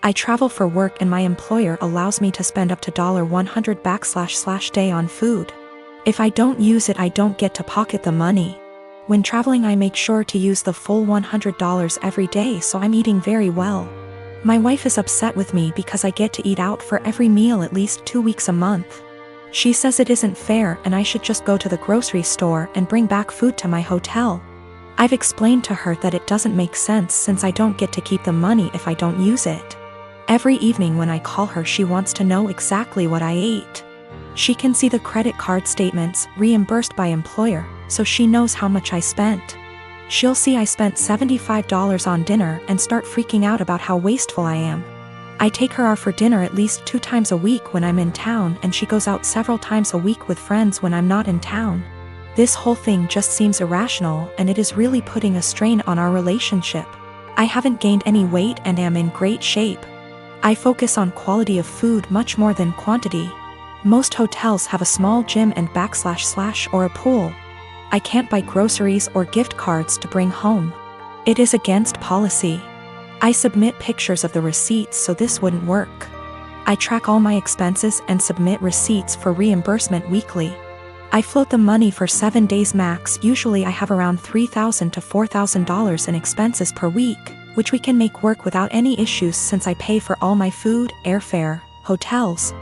I travel for work and my employer allows me to spend up to $100 day on food. If I don't use it, I don't get to pocket the money. When traveling, I make sure to use the full $100 every day, so I'm eating very well. My wife is upset with me because I get to eat out for every meal at least 2 weeks a month. She says it isn't fair and I should just go to the grocery store and bring back food to my hotel. I've explained to her that it doesn't make sense since I don't get to keep the money if I don't use it. Every evening when I call her, she wants to know exactly what I ate. She can see the credit card statements reimbursed by employer, so she knows how much I spent. She'll see I spent $75 on dinner and start freaking out about how wasteful I am. I take her out for dinner at least 2 times a week when I'm in town, and she goes out several times a week with friends when I'm not in town. This whole thing just seems irrational, and it is really putting a strain on our relationship. I haven't gained any weight and am in great shape. I focus on quality of food much more than quantity. Most hotels have a small gym and / or a pool. I can't buy groceries or gift cards to bring home. It is against policy. I submit pictures of the receipts, so this wouldn't work. I track all my expenses and submit receipts for reimbursement weekly. I float the money for 7 days max. Usually I have around $3,000 to $4,000 in expenses per week, which we can make work without any issues since I pay for all my food, airfare, hotels,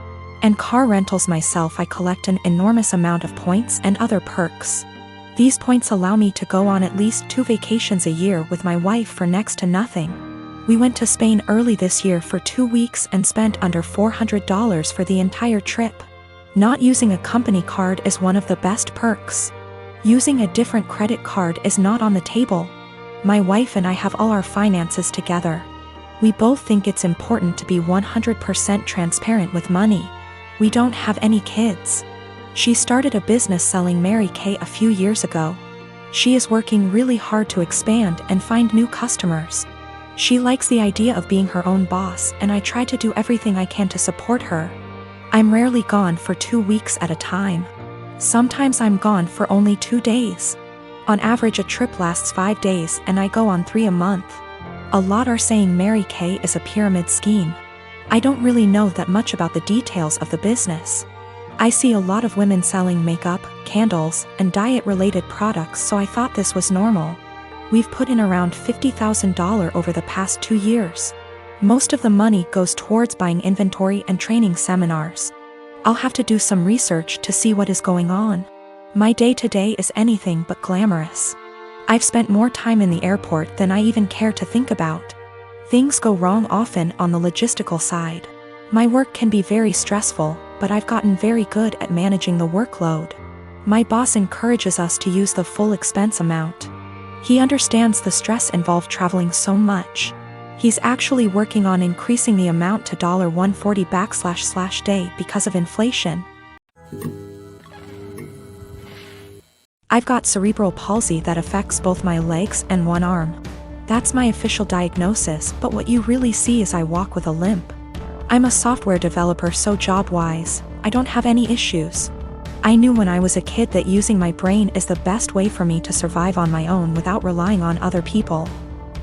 and car rentals myself. I collect an enormous amount of points and other perks. These points allow me to go on at least 2 vacations a year with my wife for next to nothing. We went to Spain early this year for 2 weeks and spent under $400 for the entire trip. Not using a company card is one of the best perks. Using a different credit card is not on the table. My wife and I have all our finances together. We both think it's important to be 100% transparent with money. We don't have any kids. She started a business selling Mary Kay a few years ago. She is working really hard to expand and find new customers. She likes the idea of being her own boss, and I try to do everything I can to support her. I'm rarely gone for 2 weeks at a time. Sometimes I'm gone for only 2 days. On average, a trip lasts 5 days and I go on 3 a month. A lot are saying Mary Kay is a pyramid scheme. I don't really know that much about the details of the business. I see a lot of women selling makeup, candles, and diet-related products, so I thought this was normal. We've put in around $50,000 over the past 2 years. Most of the money goes towards buying inventory and training seminars. I'll have to do some research to see what is going on. My day-to-day is anything but glamorous. I've spent more time in the airport than I even care to think about. Things go wrong often on the logistical side. My work can be very stressful, but I've gotten very good at managing the workload. My boss encourages us to use the full expense amount. He understands the stress involved traveling so much. He's actually working on increasing the amount to $140 day because of inflation. I've got cerebral palsy that affects both my legs and one arm. That's my official diagnosis, but what you really see is I walk with a limp. I'm a software developer, so job-wise, I don't have any issues. I knew when I was a kid that using my brain is the best way for me to survive on my own without relying on other people.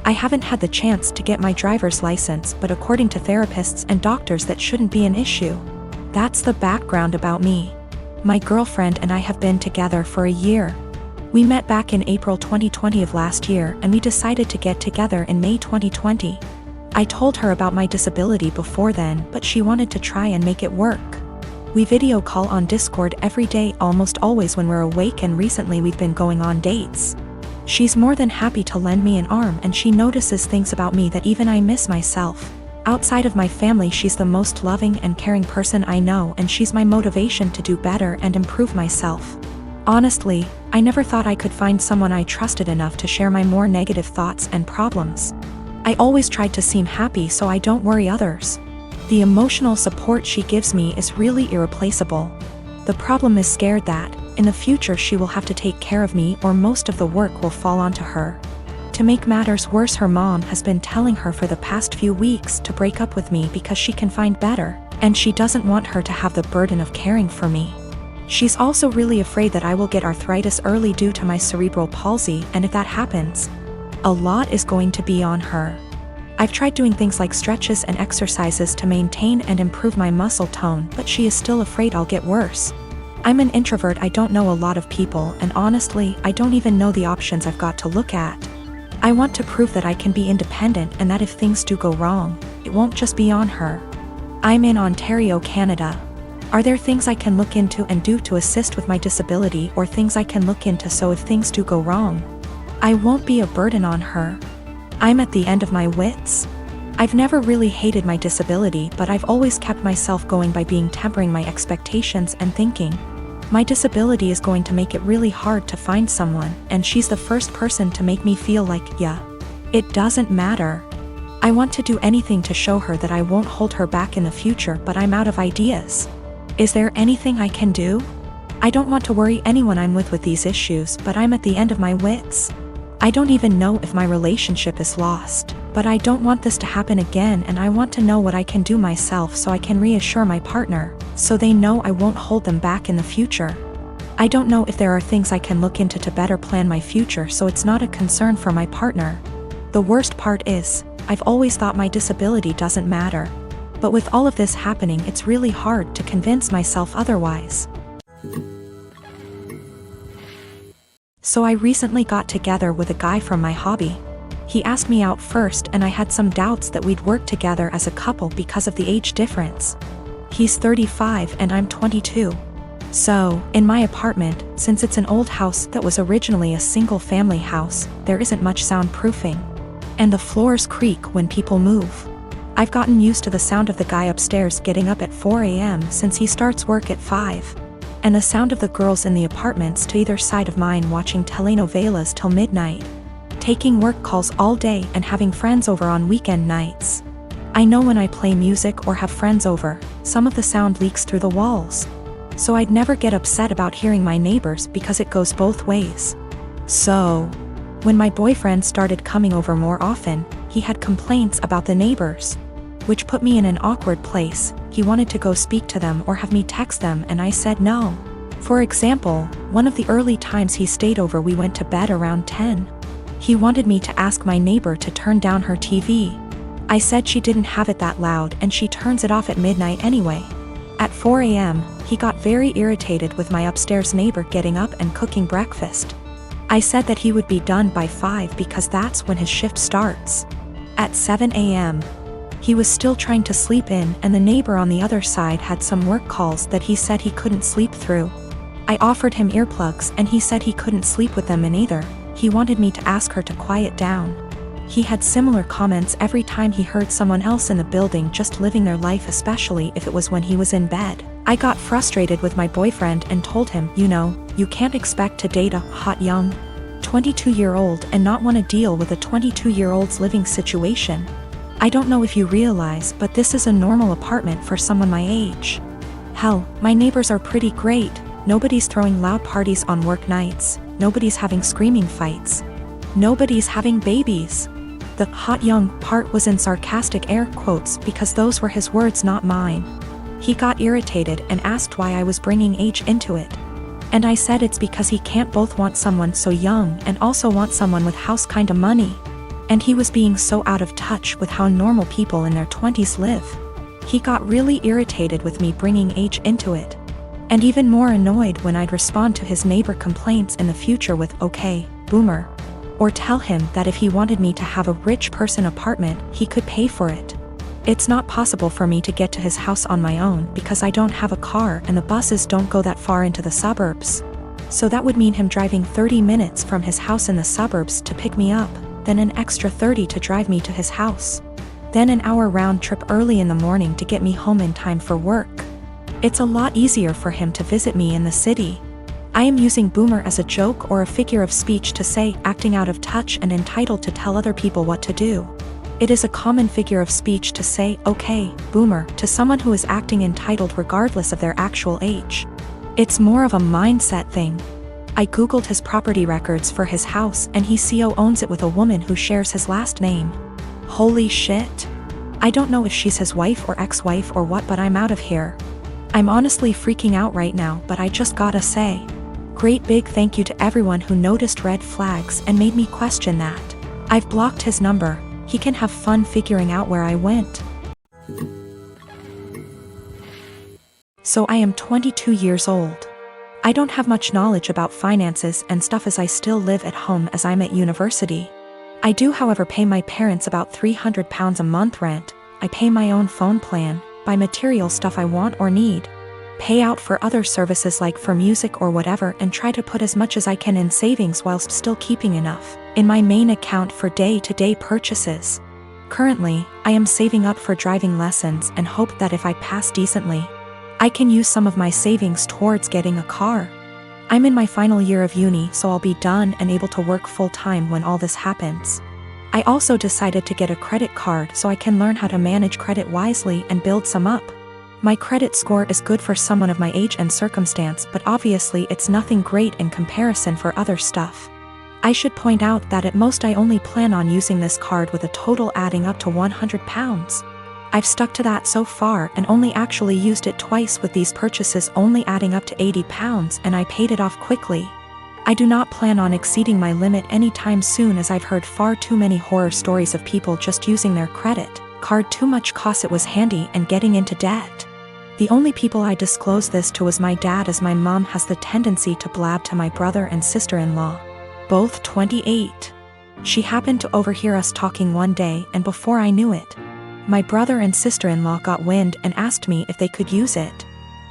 I haven't had the chance to get my driver's license, but according to therapists and doctors that shouldn't be an issue. That's the background about me. My girlfriend and I have been together for a year. We met back in April 2020 of last year, and we decided to get together in May 2020. I told her about my disability before then, but she wanted to try and make it work. We video call on Discord every day, almost always when we're awake, and recently we've been going on dates. She's more than happy to lend me an arm, and she notices things about me that even I miss myself. Outside of my family, she's the most loving and caring person I know, and she's my motivation to do better and improve myself. Honestly, I never thought I could find someone I trusted enough to share my more negative thoughts and problems. I always tried to seem happy so I don't worry others. The emotional support she gives me is really irreplaceable. The problem is scared that, in the future, she will have to take care of me, or most of the work will fall onto her. To make matters worse, her mom has been telling her for the past few weeks to break up with me because she can find better, and she doesn't want her to have the burden of caring for me. She's also really afraid that I will get arthritis early due to my cerebral palsy, and if that happens, a lot is going to be on her. I've tried doing things like stretches and exercises to maintain and improve my muscle tone, but she is still afraid I'll get worse. I'm an introvert, I don't know a lot of people, and honestly, I don't even know the options I've got to look at. I want to prove that I can be independent and that if things do go wrong, it won't just be on her. I'm in Ontario, Canada. Are there things I can look into and do to assist with my disability, or things I can look into so if things do go wrong, I won't be a burden on her? I'm at the end of my wits. I've never really hated my disability, but I've always kept myself going by tempering my expectations and thinking, my disability is going to make it really hard to find someone, and she's the first person to make me feel like, yeah, it doesn't matter. I want to do anything to show her that I won't hold her back in the future, but I'm out of ideas. Is there anything I can do? I don't want to worry anyone I'm with these issues, but I'm at the end of my wits. I don't even know if my relationship is lost, but I don't want this to happen again, and I want to know what I can do myself so I can reassure my partner, so they know I won't hold them back in the future. I don't know if there are things I can look into to better plan my future so it's not a concern for my partner. The worst part is, I've always thought my disability doesn't matter. But with all of this happening, it's really hard to convince myself otherwise. So I recently got together with a guy from my hobby. He asked me out first, and I had some doubts that we'd work together as a couple because of the age difference. He's 35 and I'm 22. So, in my apartment, since it's an old house that was originally a single-family house, there isn't much soundproofing. And the floors creak when people move. I've gotten used to the sound of the guy upstairs getting up at 4 a.m. since he starts work at 5. And the sound of the girls in the apartments to either side of mine watching telenovelas till midnight, taking work calls all day and having friends over on weekend nights. I know when I play music or have friends over, some of the sound leaks through the walls. So I'd never get upset about hearing my neighbors because it goes both ways. So, when my boyfriend started coming over more often, he had complaints about the neighbors, which put me in an awkward place. He wanted to go speak to them or have me text them, and I said no. For example, one of the early times he stayed over, we went to bed around 10. He wanted me to ask my neighbor to turn down her TV. I said she didn't have it that loud and she turns it off at midnight anyway. At 4 a.m., he got very irritated with my upstairs neighbor getting up and cooking breakfast. I said that he would be done by 5 because that's when his shift starts. At 7 a.m., he was still trying to sleep in, and the neighbor on the other side had some work calls that he said he couldn't sleep through. I offered him earplugs and he said he couldn't sleep with them in either. He wanted me to ask her to quiet down. He had similar comments every time he heard someone else in the building just living their life, especially if it was when he was in bed. I got frustrated with my boyfriend and told him, you can't expect to date a hot young 22-year-old and not want to deal with a 22-year-old's living situation. I don't know if you realize, but this is a normal apartment for someone my age. Hell, my neighbors are pretty great. Nobody's throwing loud parties on work nights. Nobody's having screaming fights. Nobody's having babies. The hot young part was in sarcastic air quotes because those were his words, not mine. He got irritated and asked why I was bringing age into it. And I said it's because he can't both want someone so young and also want someone with house kinda money. And he was being so out of touch with how normal people in their 20s live. He got really irritated with me bringing age into it. And even more annoyed when I'd respond to his neighbor complaints in the future with, okay, boomer. Or tell him that if he wanted me to have a rich person apartment, he could pay for it. It's not possible for me to get to his house on my own because I don't have a car and the buses don't go that far into the suburbs. So that would mean him driving 30 minutes from his house in the suburbs to pick me up, then an extra 30 to drive me to his house. Then an hour round trip early in the morning to get me home in time for work. It's a lot easier for him to visit me in the city. I am using boomer as a joke or a figure of speech to say acting out of touch and entitled to tell other people what to do. It is a common figure of speech to say, okay, boomer, to someone who is acting entitled regardless of their actual age. It's more of a mindset thing. I googled his property records for his house and he co-owns it with a woman who shares his last name. Holy shit. I don't know if she's his wife or ex-wife or what, but I'm out of here. I'm honestly freaking out right now, but I just gotta say, great big thank you to everyone who noticed red flags and made me question that. I've blocked his number, He can have fun figuring out where I went. So I am 22 years old. I don't have much knowledge about finances and stuff as I still live at home as I'm at university. I do however pay my parents about £300 a month rent, I pay my own phone plan, buy material stuff I want or need, pay out for other services like for music or whatever, and try to put as much as I can in savings whilst still keeping enough in my main account for day-to-day purchases. Currently, I am saving up for driving lessons and hope that if I pass decently, I can use some of my savings towards getting a car. I'm in my final year of uni, so I'll be done and able to work full-time when all this happens. I also decided to get a credit card so I can learn how to manage credit wisely and build some up. My credit score is good for someone of my age and circumstance, but obviously it's nothing great in comparison for other stuff. I should point out that at most I only plan on using this card with a total adding up to £100. I've stuck to that so far and only actually used it twice, with these purchases only adding up to £80, and I paid it off quickly. I do not plan on exceeding my limit anytime soon, as I've heard far too many horror stories of people just using their credit card too much cause it was handy and getting into debt. The only people I disclose this to was my dad, as my mom has the tendency to blab to my brother and sister-in-law, both 28. She happened to overhear us talking one day, and before I knew it, my brother and sister-in-law got wind and asked me if they could use it.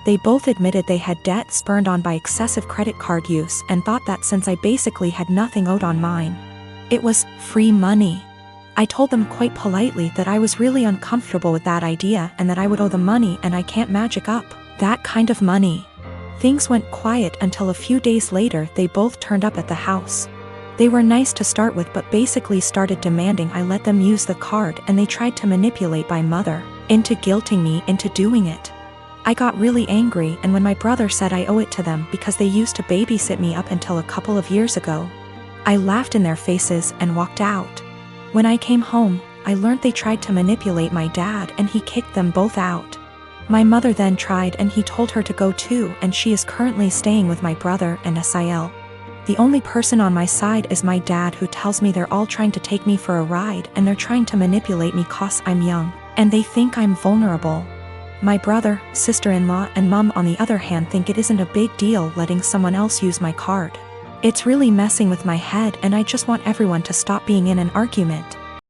They both admitted they had debt spurned on by excessive credit card use and thought that since I basically had nothing owed on mine, it was free money. I told them quite politely that I was really uncomfortable with that idea and that I would owe the money and I can't magic up that kind of money. Things went quiet until a few days later they both turned up at the house. They were nice to start with, but basically started demanding I let them use the card, and they tried to manipulate my mother into guilting me into doing it. I got really angry, and when my brother said I owe it to them because they used to babysit me up until a couple of years ago, I laughed in their faces and walked out. When I came home, I learned they tried to manipulate my dad and he kicked them both out. My mother then tried and he told her to go too, and she is currently staying with my brother and Sil. The only person on my side is my dad, who tells me they're all trying to take me for a ride and they're trying to manipulate me cause I'm young and they think I'm vulnerable. My brother, sister-in-law and mom on the other hand think it isn't a big deal letting someone else use my card. It's really messing with my head, and I just want everyone to stop being in an argument